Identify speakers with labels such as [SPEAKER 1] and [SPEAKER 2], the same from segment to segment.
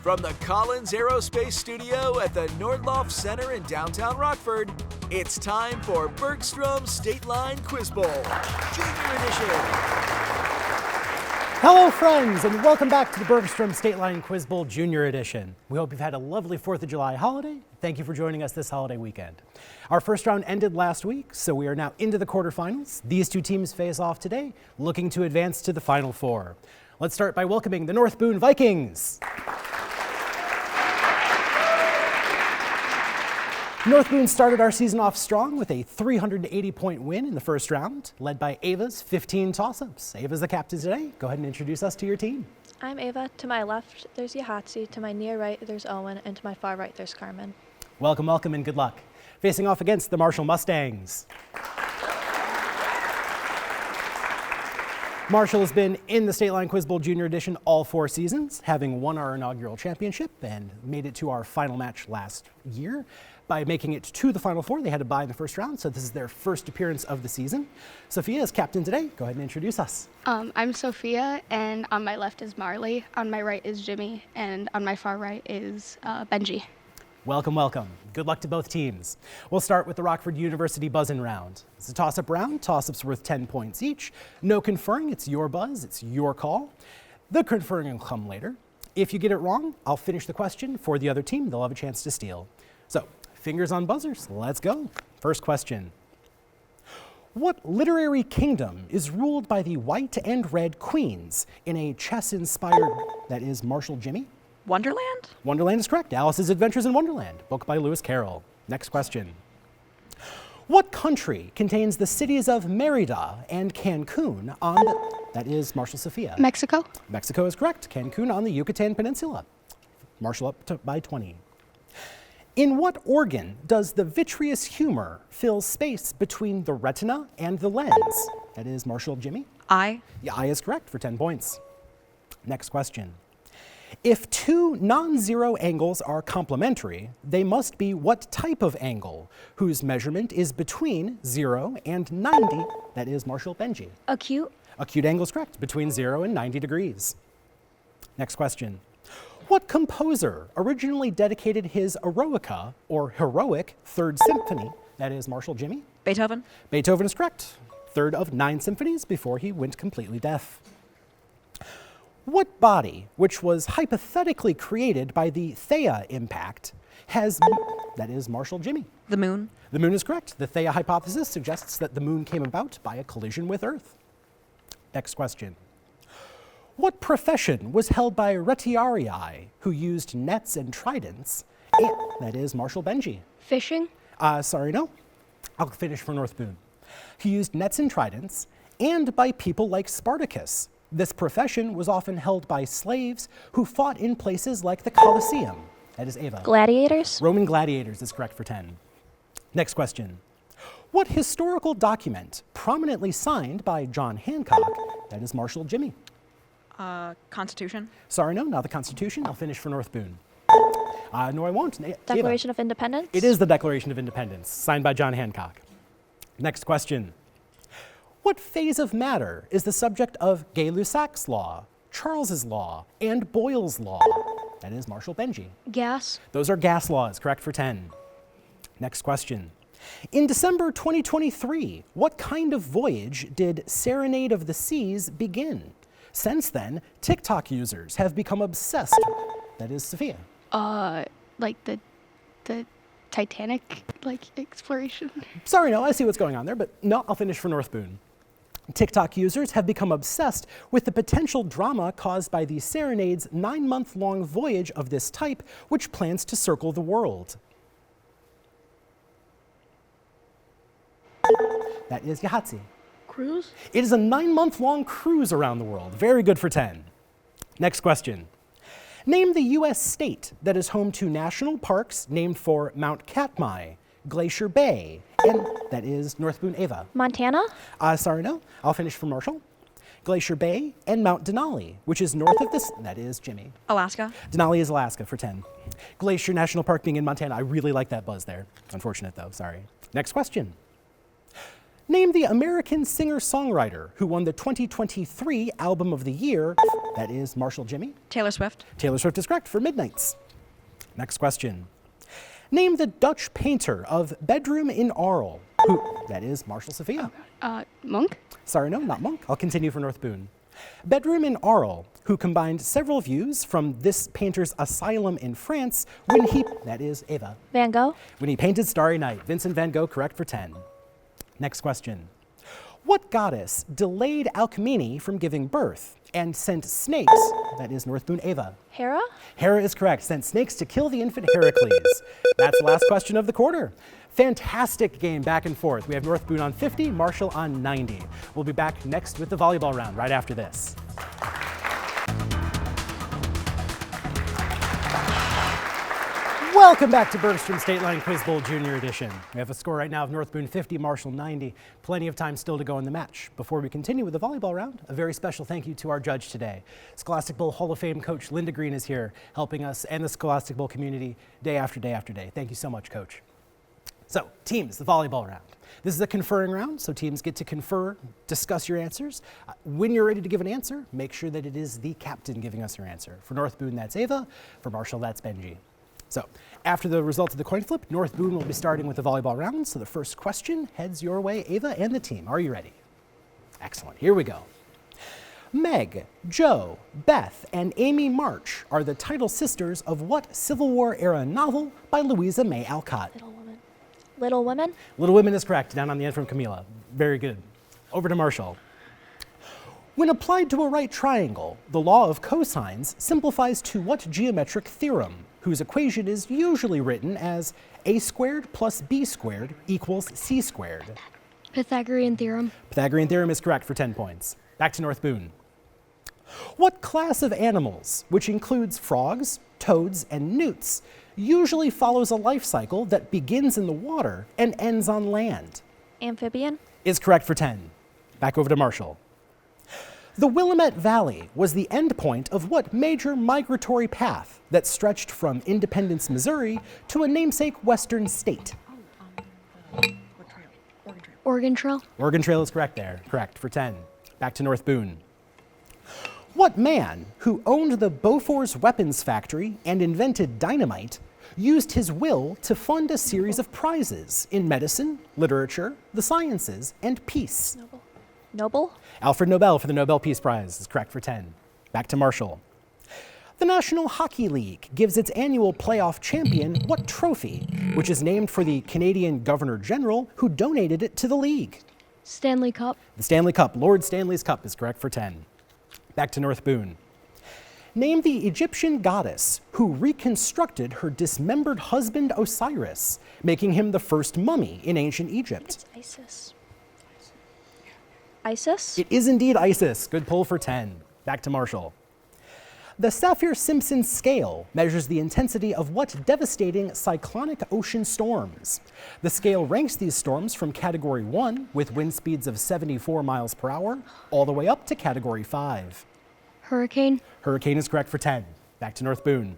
[SPEAKER 1] From the Collins Aerospace Studio at the Nordloff Center in downtown Rockford, it's time for Bergstrom State Line Quiz Bowl, Junior Edition.
[SPEAKER 2] Hello friends, and welcome back to the Bergstrom State Line Quiz Bowl Junior Edition. We hope you've had a lovely 4th of July holiday. Thank you for joining us this holiday weekend. Our first round ended last week, so we are now into the quarterfinals. These two teams face off today, looking to advance to the Final Four. Let's start by welcoming the North Boone Vikings. North Boone started our season off strong with a 380-point win in the first round, led by Ava's 15 toss-ups. Ava's the captain today. Go ahead and introduce us to your team.
[SPEAKER 3] I'm Ava. To my left, there's Yahatsi. To my near right, there's Owen. And to my far right, there's Carmen.
[SPEAKER 2] Welcome, welcome, and good luck. Facing off against the Marshall Mustangs. Marshall has been in the State Line Quiz Bowl Junior Edition all 4 seasons, having won our inaugural championship and made it to our final match last year. By making it to the Final Four, they had to bye in the first round, so this is their first appearance of the season. Sophia is captain today. Go ahead and introduce us.
[SPEAKER 4] I'm Sophia, and on my left is Marley, on my right is Jimmy, and on my far right is Benji.
[SPEAKER 2] Welcome, welcome. Good luck to both teams. We'll start with the Rockford University buzz-in round. It's a toss-up round. Toss-ups worth 10 points each. No conferring. It's your buzz. It's your call. The conferring will come later. If you get it wrong, I'll finish the question for the other team. They'll have a chance to steal. So, fingers on buzzers. Let's go. First question. What literary kingdom is ruled by the white and red queens in a chess-inspired, that is Marshall Jimmy?
[SPEAKER 5] Wonderland?
[SPEAKER 2] Wonderland is correct. Alice's Adventures in Wonderland, book by Lewis Carroll. Next question. What country contains the cities of Merida and Cancun on the, that is Marshall Sophia?
[SPEAKER 4] Mexico?
[SPEAKER 2] Mexico is correct. Cancun on the Yucatan Peninsula. Marshall up by 20. In what organ does the vitreous humor fill space between the retina and the lens? That is Marshall Jimmy.
[SPEAKER 5] Eye.
[SPEAKER 2] Yeah, eye is correct for 10 points. Next question. If 2 non-zero angles are complementary, they must be what type of angle, whose measurement is between 0 and 90? That is Marshall Benji.
[SPEAKER 3] Acute.
[SPEAKER 2] Acute angle is correct, between 0 and 90 degrees. Next question. What composer originally dedicated his Eroica, or heroic, 3rd Symphony? That is Marshall Jimmy.
[SPEAKER 5] Beethoven.
[SPEAKER 2] Beethoven is correct. 3rd of 9 symphonies before he went completely deaf. What body, which was hypothetically created by the Theia impact, has, that is Marshall Jimmy.
[SPEAKER 5] The moon.
[SPEAKER 2] The moon is correct. The Theia hypothesis suggests that the moon came about by a collision with Earth. Next question. What profession was held by retiarii, who used nets and tridents? And, that is Marshall Benji.
[SPEAKER 4] Fishing?
[SPEAKER 2] Sorry, no. I'll finish for North Boone. He used nets and tridents, and by people like Spartacus. This profession was often held by slaves who fought in places like the Colosseum. That is Ava.
[SPEAKER 3] Gladiators.
[SPEAKER 2] Roman gladiators is correct for 10. Next question. What historical document prominently signed by John Hancock? That is Marshall Jimmy.
[SPEAKER 5] Constitution.
[SPEAKER 2] Sorry, no, not the Constitution. I'll finish for North Boone. No, I won't.
[SPEAKER 3] Declaration
[SPEAKER 2] Ava.
[SPEAKER 3] of Independence.
[SPEAKER 2] It is the Declaration of Independence, signed by John Hancock. Next question. What phase of matter is the subject of Gay-Lussac's law, Charles's law, and Boyle's law? That is Marshall Benji.
[SPEAKER 4] Gas?
[SPEAKER 2] Those are gas laws, correct for 10. Next question. In December 2023, what kind of voyage did Serenade of the Seas begin? Since then, TikTok users have become obsessed. That is Sophia.
[SPEAKER 4] Like the Titanic, exploration?
[SPEAKER 2] Sorry, no, I see what's going on there, but no, I'll finish for North Boone. TikTok users have become obsessed with the potential drama caused by the Serenade's 9-month-long voyage of this type, which plans to circle the world. That is Yahatsi.
[SPEAKER 4] Cruise?
[SPEAKER 2] It is a 9-month-long cruise around the world. Very good for 10. Next question. Name the U.S. state that is home to national parks named for Mount Katmai, Glacier Bay, and that is North Boone Ava.
[SPEAKER 3] Montana.
[SPEAKER 2] Sorry, no. I'll finish for Marshall. Glacier Bay and Mount Denali, which is north of this. That is Jimmy.
[SPEAKER 5] Alaska.
[SPEAKER 2] Denali is Alaska for 10. Glacier National Park being in Montana. I really like that buzz there. Unfortunate though, sorry. Next question. Name the American singer-songwriter who won the 2023 Album of the Year. That is Marshall Jimmy.
[SPEAKER 5] Taylor Swift.
[SPEAKER 2] Taylor Swift is correct for Midnights. Next question. Name the Dutch painter of Bedroom in Arles. Who? That is Marshall Sophia.
[SPEAKER 4] Monk?
[SPEAKER 2] Sorry, no, not Monk. I'll continue for North Boone. Bedroom in Arles, who combined several views from this painter's asylum in France when he, that is Ava,
[SPEAKER 3] Van Gogh.
[SPEAKER 2] when he painted Starry Night. Vincent van Gogh, correct for 10. Next question. What goddess delayed Alcmene from giving birth and sent snakes, that is North Boone Ava?
[SPEAKER 3] Hera.
[SPEAKER 2] Hera is correct, sent snakes to kill the infant Heracles. That's the last question of the quarter. Fantastic game back and forth. We have North Boone on 50, Marshall on 90. We'll be back next with the volleyball round right after this. Welcome back to Bergstrom State Line Quiz Bowl Junior Edition. We have a score right now of North Boone 50, Marshall 90. Plenty of time still to go in the match. Before we continue with the volleyball round, a very special thank you to our judge today. Scholastic Bowl Hall of Fame coach Linda Green is here helping us and the Scholastic Bowl community day after day after day. Thank you so much, Coach. So, teams, the volleyball round. This is a conferring round, so teams get to confer, discuss your answers. When you're ready to give an answer, make sure that it is the captain giving us your answer. For North Boone, that's Ava. For Marshall, that's Benji. So, after the results of the coin flip, North Boone will be starting with the volleyball round. So the first question heads your way, Ava and the team. Are you ready? Excellent. Here we go. Meg, Jo, Beth, and Amy March are the title sisters of what Civil War era novel by Louisa May Alcott?
[SPEAKER 3] Little Women. Little Women.
[SPEAKER 2] Little Women is correct, down on the end from Camila. Very good. Over to Marshall. When applied to a right triangle, the law of cosines simplifies to what geometric theorem, whose equation is usually written as a squared plus b squared equals c squared?
[SPEAKER 4] Pythagorean theorem.
[SPEAKER 2] Pythagorean theorem is correct for 10 points. Back to North Boone. What class of animals, which includes frogs, toads, and newts, usually follows a life cycle that begins in the water and ends on land?
[SPEAKER 3] Amphibian.
[SPEAKER 2] Is correct for 10. Back over to Marshall. The Willamette Valley was the endpoint of what major migratory path that stretched from Independence, Missouri to a namesake western state?
[SPEAKER 4] Oregon Trail.
[SPEAKER 2] Oregon Trail is correct there. Correct for 10. Back to North Boone. What man who owned the Bofors weapons factory and invented dynamite used his will to fund a series of prizes in medicine, literature, the sciences, and peace?
[SPEAKER 3] Noble.
[SPEAKER 2] Alfred Nobel for the Nobel Peace Prize is correct for 10. Back to Marshall. The National Hockey League gives its annual playoff champion what trophy, which is named for the Canadian Governor General who donated it to the league?
[SPEAKER 4] Stanley Cup.
[SPEAKER 2] The Stanley Cup, Lord Stanley's Cup, is correct for 10. Back to North Boone. Name the Egyptian goddess who reconstructed her dismembered husband Osiris, making him the first mummy in ancient Egypt.
[SPEAKER 3] It's Isis. Isis?
[SPEAKER 2] It is indeed Isis. Good pull for 10. Back to Marshall. The Saffir-Simpson scale measures the intensity of what devastating cyclonic ocean storms? The scale ranks these storms from Category 1, with wind speeds of 74 miles per hour, all the way up to Category 5.
[SPEAKER 4] Hurricane.
[SPEAKER 2] Hurricane is correct for 10. Back to North Boone.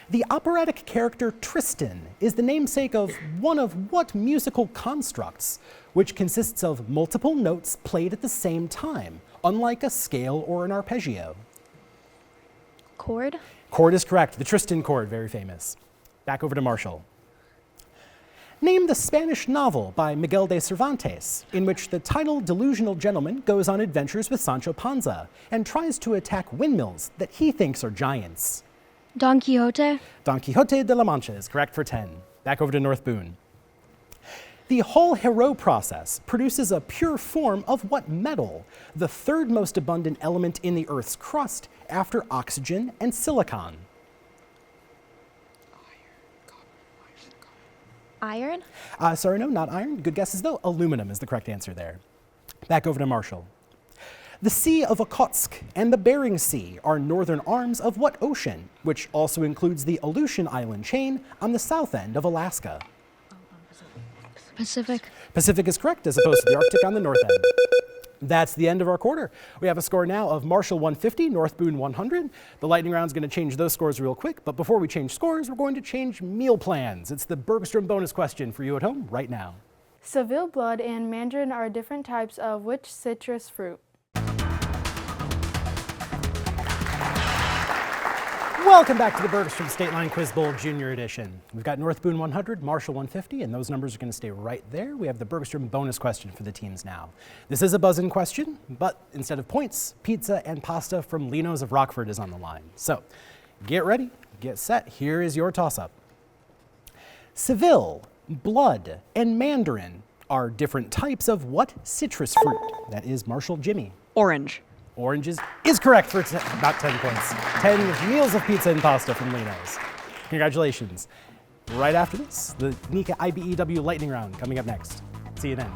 [SPEAKER 2] The operatic character Tristan is the namesake of one of what musical constructs, which consists of multiple notes played at the same time, unlike a scale or an arpeggio?
[SPEAKER 3] Chord.
[SPEAKER 2] Chord is correct. The Tristan chord, very famous. Back over to Marshall. Name the Spanish novel by Miguel de Cervantes, in which the titled delusional gentleman goes on adventures with Sancho Panza and tries to attack windmills that he thinks are giants.
[SPEAKER 4] Don Quixote.
[SPEAKER 2] Don Quixote de la Mancha is correct for 10. Back over to North Boone. The Hall-Héroult process produces a pure form of what metal, the third most abundant element in the Earth's crust after oxygen and silicon?
[SPEAKER 3] Iron.
[SPEAKER 2] Sorry, no, not iron. Good guesses, though. Aluminum is the correct answer there. Back over to Marshall. The Sea of Okhotsk and the Bering Sea are northern arms of what ocean, which also includes the Aleutian Island chain on the south end of Alaska?
[SPEAKER 4] Pacific.
[SPEAKER 2] Pacific is correct, as opposed to the Arctic on the north end. That's the end of our quarter. We have a score now of Marshall 150, North Boone 100. The lightning round's going to change those scores real quick, but before we change scores, we're going to change meal plans. It's the Bergstrom bonus question for you at home right now.
[SPEAKER 6] Seville blood and mandarin are different types of which citrus fruit?
[SPEAKER 2] Welcome back to the Bergstrom State Line Quiz Bowl Junior Edition. We've got North Boone 100, Marshall 150, and those numbers are going to stay right there. We have the Bergstrom bonus question for the teams now. This is a buzz-in question, but instead of points, pizza and pasta from Lino's of Rockford is on the line. So get ready, get set. Here is your toss-up. Seville, blood, and mandarin are different types of what citrus fruit? That is Marshall, Jimmy.
[SPEAKER 5] Orange.
[SPEAKER 2] Orange is correct for about 10 points. 10 meals of pizza and pasta from Lino's. Congratulations. Right after this, the Nika IBEW lightning round coming up next. See you then.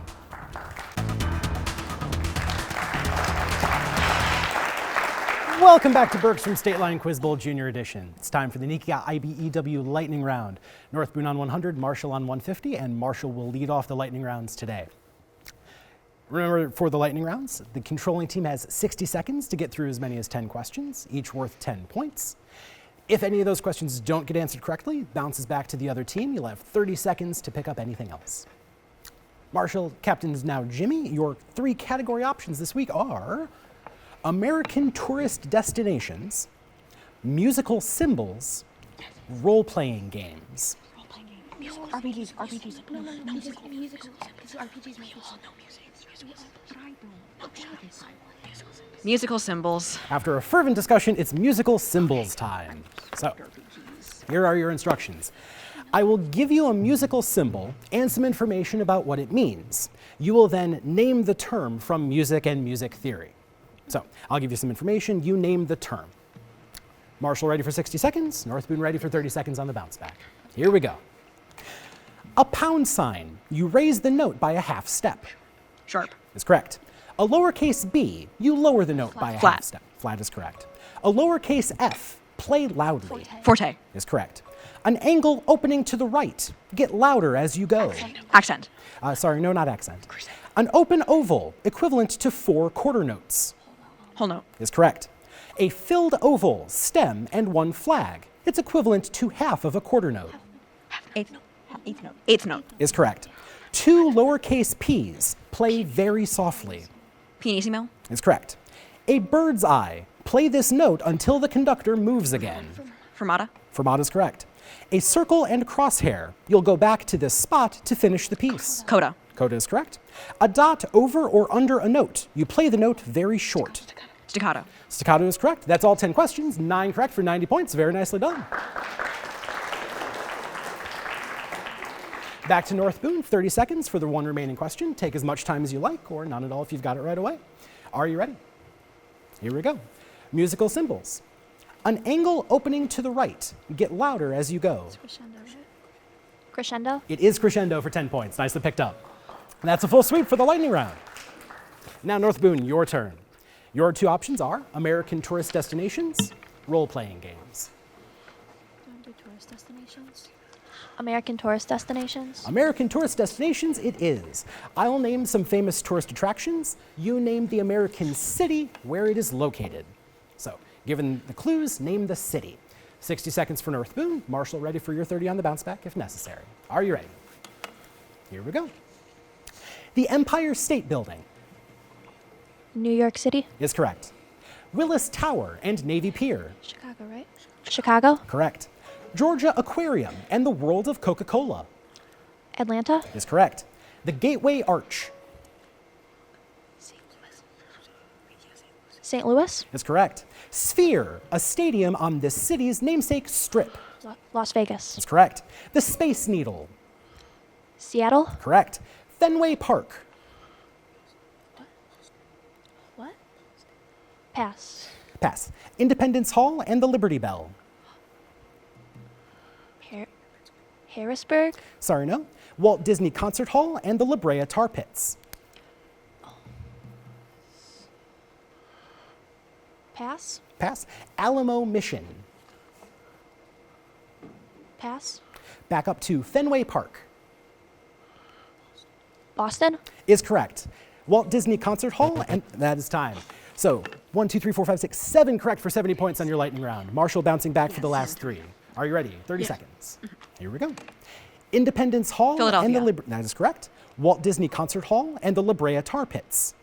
[SPEAKER 2] Welcome back to Bergstrom State Line Quiz Bowl Junior Edition. It's time for the Nika IBEW lightning round. North Boone on 100, Marshall on 150, and Marshall will lead off the lightning rounds today. Remember, for the lightning rounds, the controlling team has 60 seconds to get through as many as 10 questions, each worth 10 points. If any of those questions don't get answered correctly, it bounces back to the other team. You'll have 30 seconds to pick up anything else. Marshall, captain's now Jimmy. Your 3 category options this week are American tourist destinations, musical symbols, role-playing games.
[SPEAKER 7] RPGs. No musical.
[SPEAKER 5] Musical symbols.
[SPEAKER 2] After a fervent discussion, it's musical symbols time. So, here are your instructions. I will give you a musical symbol and some information about what it means. You will then name the term from music and music theory. So, I'll give you some information, you name the term. Marshall ready for 60 seconds, North Boone ready for 30 seconds on the bounce back. Here we go. A pound sign, you raise the note by a half step.
[SPEAKER 5] Sharp.
[SPEAKER 2] Is correct. A lowercase b, you lower the note by a half step. Flat is correct. A lowercase f, play loudly.
[SPEAKER 5] Forte.
[SPEAKER 2] Is correct. An angle opening to the right, get louder as you go.
[SPEAKER 5] Accent.
[SPEAKER 2] Sorry, no, not accent. An open oval, equivalent to 4 quarter notes.
[SPEAKER 5] Whole note.
[SPEAKER 2] Is correct. A filled oval, stem, and 1 flag. It's equivalent to half of a quarter note.
[SPEAKER 5] Eighth note. Eighth note.
[SPEAKER 2] Is correct. 2 lowercase p's, play very softly.
[SPEAKER 5] Pianissimo.
[SPEAKER 2] Is correct. A bird's eye, play this note until the conductor moves again.
[SPEAKER 5] Fermata.
[SPEAKER 2] Fermata is correct. A circle and crosshair, you'll go back to this spot to finish the piece.
[SPEAKER 5] Coda.
[SPEAKER 2] Coda is correct. A dot over or under a note, you play the note very short.
[SPEAKER 5] Staccato.
[SPEAKER 2] Staccato is correct. That's all 10 questions, 9 correct for 90 points. Very nicely done. Back to North Boone, 30 seconds for the 1 remaining question. Take as much time as you like, or none at all if you've got it right away. Are you ready? Here we go. Musical symbols. An angle opening to the right. Get louder as you go.
[SPEAKER 3] Crescendo, right? Crescendo?
[SPEAKER 2] It is crescendo for 10 points. Nicely picked up. And that's a full sweep for the lightning round. Now, North Boone, your turn. Your 2 options are American tourist destinations, role-playing games.
[SPEAKER 3] Tourist destinations? American tourist destinations?
[SPEAKER 2] American tourist destinations, it is. I'll name some famous tourist attractions. You name the American city where it is located. So, given the clues, name the city. 60 seconds for North Boone. Marshall ready for your 30 on the bounce back if necessary. Are you ready? Here we go. The Empire State Building.
[SPEAKER 3] New York City?
[SPEAKER 2] Is correct. Willis Tower and Navy Pier.
[SPEAKER 3] Chicago, right? Chicago?
[SPEAKER 2] Correct. Georgia Aquarium and the World of Coca-Cola.
[SPEAKER 3] Atlanta?
[SPEAKER 2] Is correct. The Gateway Arch.
[SPEAKER 3] St. Louis?
[SPEAKER 2] Is correct. Sphere, a stadium on this city's namesake strip.
[SPEAKER 3] Las Vegas?
[SPEAKER 2] Is correct. The Space Needle.
[SPEAKER 3] Seattle?
[SPEAKER 2] Correct. Fenway Park.
[SPEAKER 3] What? Pass.
[SPEAKER 2] Pass. Independence Hall and the Liberty Bell.
[SPEAKER 3] Harrisburg?
[SPEAKER 2] Sorry, no. Walt Disney Concert Hall and the La Brea Tar Pits.
[SPEAKER 3] Pass.
[SPEAKER 2] Pass. Alamo Mission.
[SPEAKER 3] Pass.
[SPEAKER 2] Back up to Fenway Park.
[SPEAKER 3] Boston?
[SPEAKER 2] Is correct. Walt Disney Concert Hall, and that is time. So 1, 2, 3, 4, 5, 6, 7 correct for 70 points on your lightning round. Marshall bouncing back for the last 3. Are you ready? 30 seconds. Here we go. Independence Hall and
[SPEAKER 5] Philadelphia.
[SPEAKER 2] the that is correct. Walt Disney Concert Hall and the La Brea Tar Pits.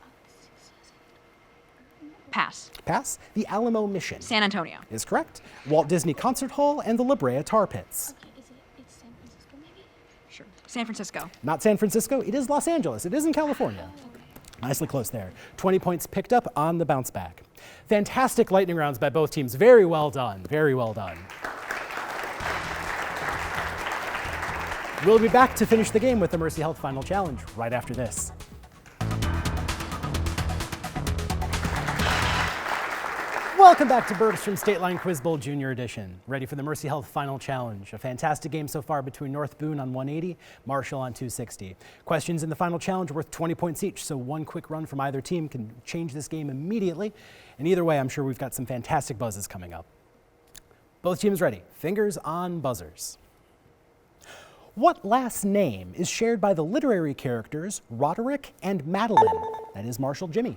[SPEAKER 5] Pass.
[SPEAKER 2] Pass. The Alamo Mission
[SPEAKER 5] San Antonio.
[SPEAKER 2] is correct. Walt Disney Concert Hall and the La Brea Tar Pits.
[SPEAKER 7] It's San Francisco maybe?
[SPEAKER 5] Sure. San Francisco.
[SPEAKER 2] Not San Francisco, it is Los Angeles. It is in California. Nicely close there. 20 points picked up on the bounce back. Fantastic lightning rounds by both teams. Very well done. Very well done. We'll be back to finish the game with the Mercy Health Final Challenge right after this. Welcome back to Bergstrom State Line Quiz Bowl Junior Edition. Ready for the Mercy Health Final Challenge. A fantastic game so far between North Boone on 180, Marshall on 260. Questions in the Final Challenge worth 20 points each, so one quick run from either team can change this game immediately. And either way, I'm sure we've got some fantastic buzzes coming up. Both teams ready. Fingers on buzzers. What last name is shared by the literary characters Roderick and Madeline? That is Marshall Jimmy.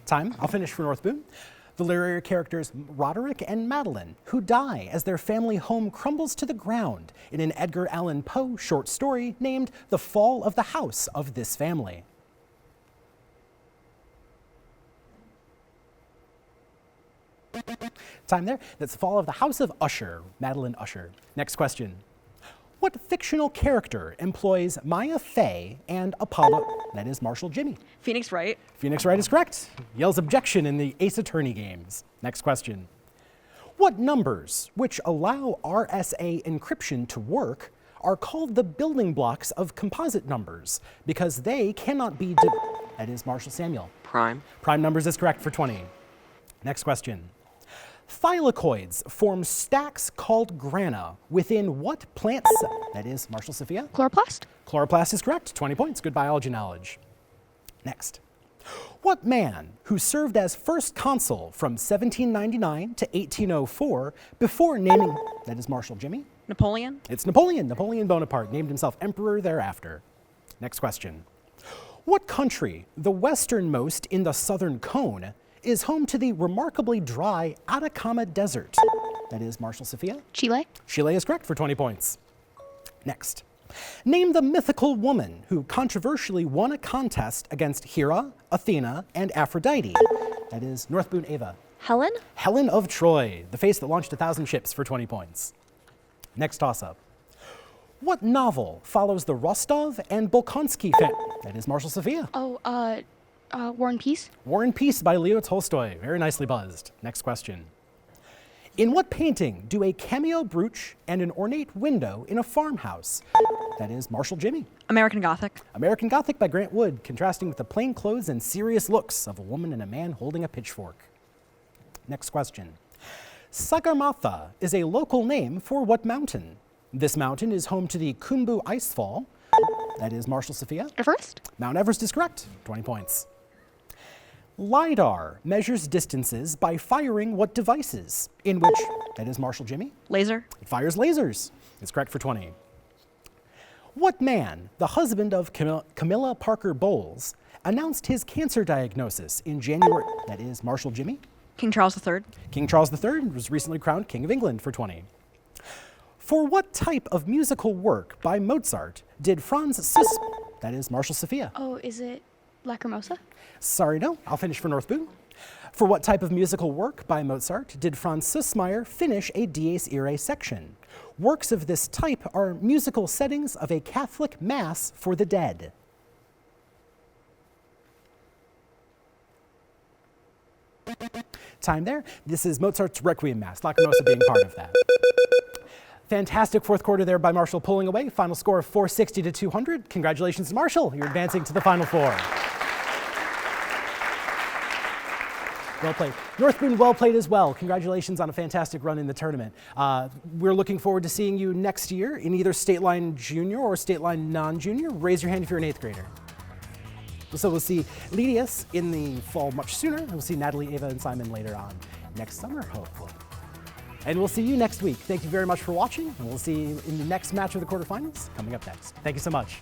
[SPEAKER 2] Time. I'll finish for North Boone. The literary characters Roderick and Madeline, who die as their family home crumbles to the ground in an Edgar Allan Poe short story named The Fall of the House of This Family. Time there. That's The Fall of the House of Usher, Madeline Usher. Next question. What fictional character employs Maya Fey and Apollo? That is Marshall Jimmy.
[SPEAKER 5] Phoenix Wright.
[SPEAKER 2] Phoenix Wright is correct. Yells objection in the Ace Attorney games. Next question. What numbers, which allow RSA encryption to work, are called the building blocks of composite numbers because they cannot be that is Marshall Samuel.
[SPEAKER 8] Prime.
[SPEAKER 2] Prime numbers is correct for 20. Next question. Thylakoids form stacks called grana within what plant cell? That is Marshall Sophia.
[SPEAKER 4] Chloroplast?
[SPEAKER 2] Chloroplast is correct. 20 points. Good biology knowledge. Next. What man who served as first consul from 1799 to 1804 before naming, that is Marshall Jimmy?
[SPEAKER 5] Napoleon.
[SPEAKER 2] It's Napoleon. Napoleon Bonaparte named himself emperor thereafter. Next question. What country, the westernmost in the southern cone, is home to the remarkably dry Atacama Desert? That is Marshall Sophia.
[SPEAKER 4] Chile?
[SPEAKER 2] Chile is correct for 20 points. Next. Name the mythical woman who controversially won a contest against Hera, Athena, and Aphrodite. That is North Boone Ava.
[SPEAKER 3] Helen?
[SPEAKER 2] Helen of Troy, the face that launched 1,000 ships for 20 points. Next toss-up. What novel follows the Rostov and Bolkonsky family? That is Marshall Sophia.
[SPEAKER 4] War and Peace?
[SPEAKER 2] War and Peace by Leo Tolstoy. Very nicely buzzed. Next question. In what painting do a cameo brooch and an ornate window in a farmhouse? That is Marshall Jimmy.
[SPEAKER 5] American Gothic.
[SPEAKER 2] American Gothic by Grant Wood, contrasting with the plain clothes and serious looks of a woman and a man holding a pitchfork. Next question. Sagarmatha is a local name for what mountain? This mountain is home to the Khumbu Icefall. That is Marshall Sophia.
[SPEAKER 4] Everest?
[SPEAKER 2] Mount Everest is correct. 20 points. LiDAR measures distances by firing what devices? In which, that is Marshall Jimmy.
[SPEAKER 5] Laser.
[SPEAKER 2] It fires lasers. It's correct for 20. What man, the husband of Camilla Parker Bowles, announced his cancer diagnosis in January? That is Marshall Jimmy.
[SPEAKER 5] King Charles III.
[SPEAKER 2] King Charles III was recently crowned King of England for 20. For what type of musical work by Mozart did that is Marshall Sophia.
[SPEAKER 4] Oh, is it Lacrimosa?
[SPEAKER 2] Sorry, no. I'll finish for North Boone. For what type of musical work by Mozart did Franz Sussmayer finish a Dies Irae section? Works of this type are musical settings of a Catholic Mass for the dead. Time there. This is Mozart's Requiem Mass, Lacrimosa being part of that. Fantastic fourth quarter there by Marshall pulling away. Final score of 460 to 200. Congratulations, Marshall. You're advancing to the Final Four. Well played. North Boone, well played as well. Congratulations on a fantastic run in the tournament. We're looking forward to seeing you next year in either State Line Junior or State Line Non-Junior. Raise your hand if you're an 8th grader. So we'll see Lydius in the fall much sooner. We'll see Natalie, Ava, and Simon later on next summer, hopefully. And we'll see you next week. Thank you very much for watching, and we'll see you in the next match of the quarterfinals coming up next. Thank you so much.